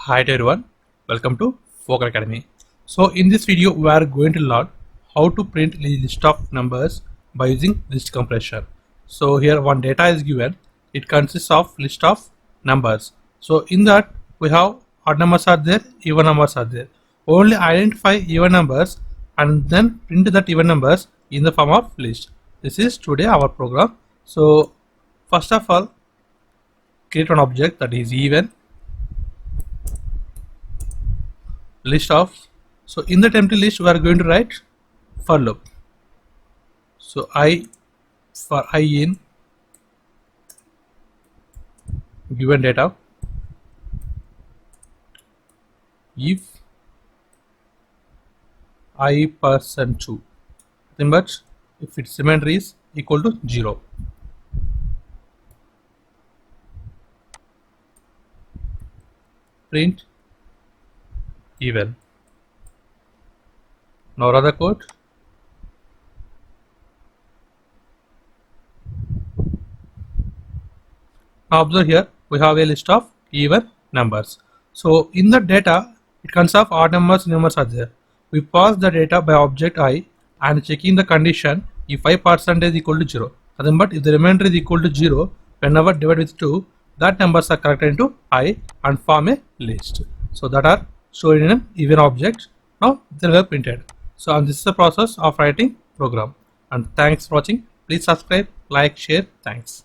Hi to everyone, welcome to Focal Academy. So in this video we are going to learn how to print list of numbers by using list compression. So here one data is given, it consists of list of numbers. So in that we have odd numbers are there, even numbers are there. Only identify even numbers and then print that even numbers in the form of list. This is today our program. So first of all, create an object that is even list of. So in that empty list we are going to write for loop. So I for I in given data, if I person 2, then but if its remainder is equal to 0, print even. Now run the code. Now observe here we have a list of even numbers. So in the data it consists of odd numbers, numbers are there. We pass the data by object I and checking the condition if I percentage equal to 0. Nothing but if the remainder is equal to 0, whenever divided with 2, that numbers are corrected into I and form a list. So that are stored in an even object. Now they were printed. So and this is the process of writing program. And thanks for watching. Please subscribe, like, share. Thanks.